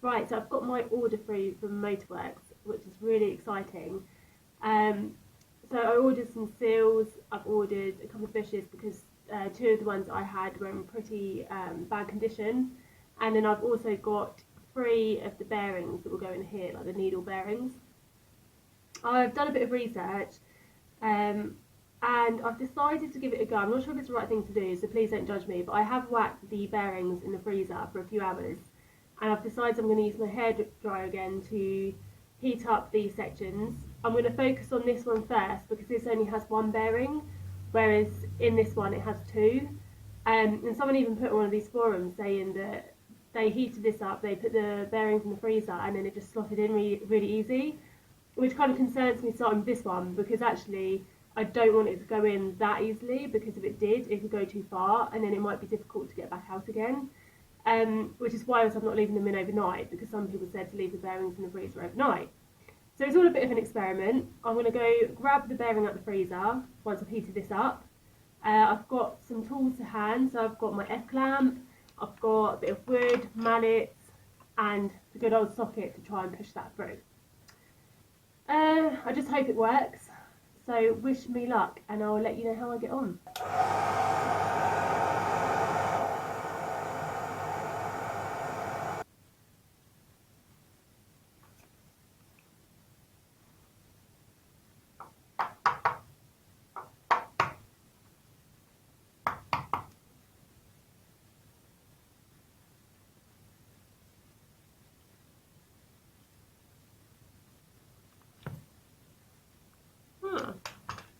Right, so I've got my order through from Motorworks, which is really exciting. So I ordered some seals, I've ordered a couple of bushes because two of the ones I had were in pretty bad condition, and then I've also got 3 of the bearings that will go in here, like the needle bearings. I've done a bit of research and I've decided to give it a go. I'm not sure if it's the right thing to do, so please don't judge me, but I have whacked the bearings in the freezer for a few hours, and I've decided I'm going to use my hairdryer again to heat up these sections. I'm going to focus on this one first because this only has 1 bearing, whereas in this one it has 2. And someone even put on one of these forums saying that they heated this up, they put the bearings in the freezer, and then it just slotted in really easy, which kind of concerns me starting with this one, because actually I don't want it to go in that easily, because if it did, it could go too far and then it might be difficult to get back out again. Which is why I'm not leaving them in overnight, because some people said to leave the bearings in the freezer overnight. So it's all a bit of an experiment. I'm going to go grab the bearing out the freezer once I've heated this up. I've got some tools to hand, so I've got my F-clamp, I've got a bit of wood, mallets, and the good old socket to try and push that through. I just hope it works, so wish me luck and I'll let you know how I get on.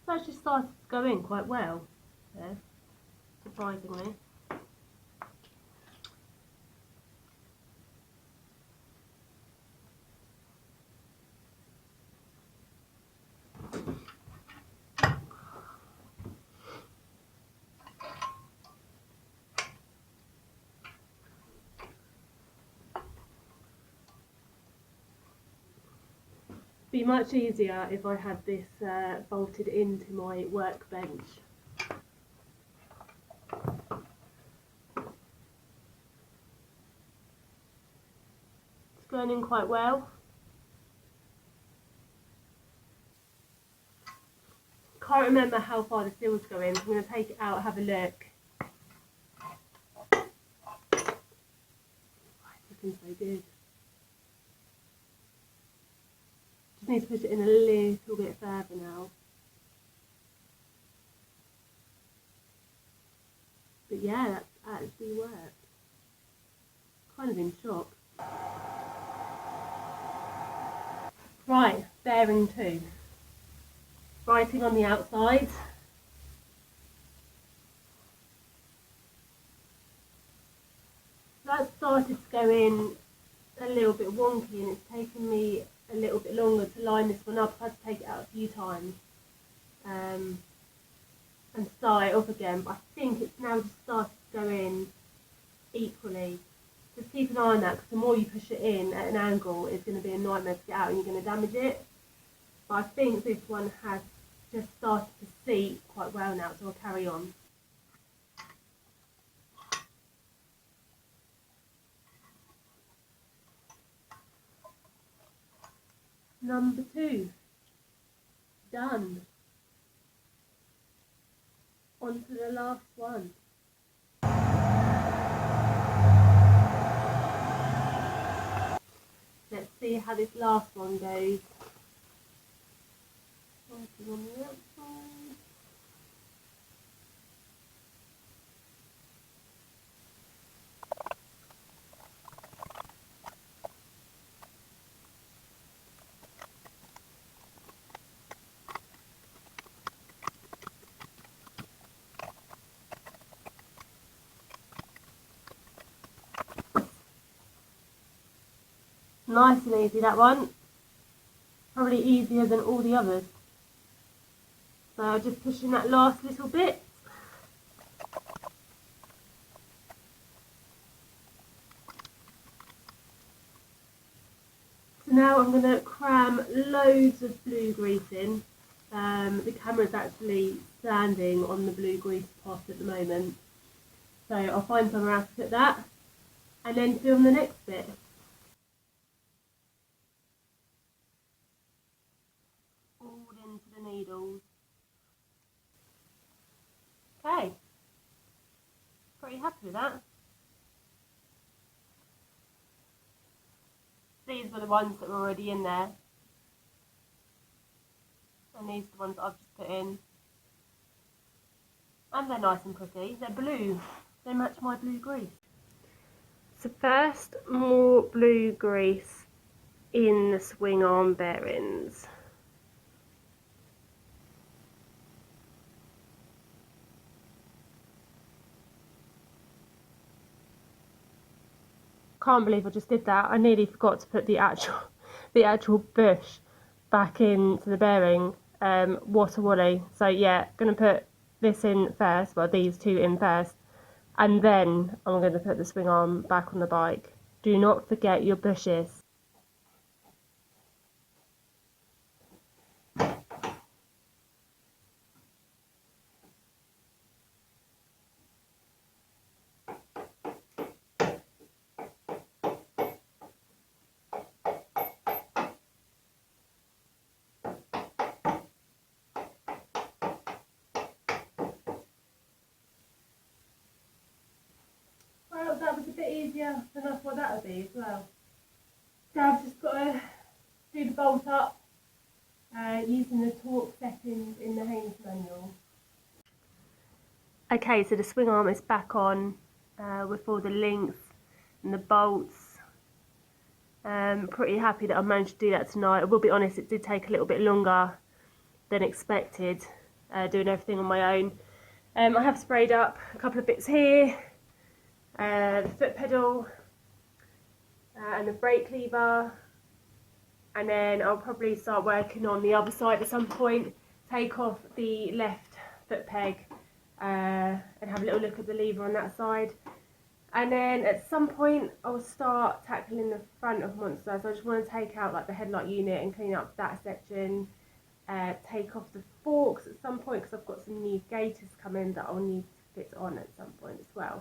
It's actually started to go in quite well there, surprisingly. Be much easier if I had this bolted into my workbench. It's going in quite well. Can't remember how far the seals go in, so I'm going to take it out, have a look. It's looking so good. Just need to push it in a little bit further now. But yeah, that's actually worked. Kind of in shock. Right, bearing 2. Writing on the outside. That started to go in a little bit wonky, and it's taken me a little bit longer to line this one up. I've had to take it out a few times and start it off again, but I think it's now just started to go in equally. Just keep an eye on that, because the more you push it in at an angle, it's going to be a nightmare to get out and you're going to damage it. But I think this one has just started to seat quite well now, so I'll carry on. Number 2, done. On to the last one. Let's see how this last one goes. Working on the outside. Nice and easy, that one. Probably easier than all the others. So just pushing that last little bit. So now I'm going to cram loads of blue grease in. The camera's actually standing on the blue grease pot at the moment. So I'll find somewhere else to put that and then film the next bit. Okay, pretty happy with that. These were the ones that were already in there, and these are the ones that I've just put in. And they're nice and pretty. They're blue. They match my blue grease. So first, more blue grease in the swing arm bearings. Can't believe I just did that. I nearly forgot to put the actual bush back into the bearing. What a woolly. So yeah, gonna put this in first, well these two in first, and then I'm going to put the swing arm back on the bike. Do not forget your bushes. Well, that was a bit easier than I thought that would be as well. So I've just got to do the bolt up using the torque settings in the Haynes manual. Okay, so the swing arm is back on with all the links and the bolts. Pretty happy that I managed to do that tonight. I will be honest, it did take a little bit longer than expected, doing everything on my own. I have sprayed up a couple of bits here, the foot pedal and the brake lever, and then I'll probably start working on the other side at some point, take off the left foot peg and have a little look at the lever on that side. And then at some point I'll start tackling the front of Monster. So I just want to take out like the headlight unit and clean up that section, take off the forks at some point because I've got some new gaiters coming that I'll need to fit on at some point as well.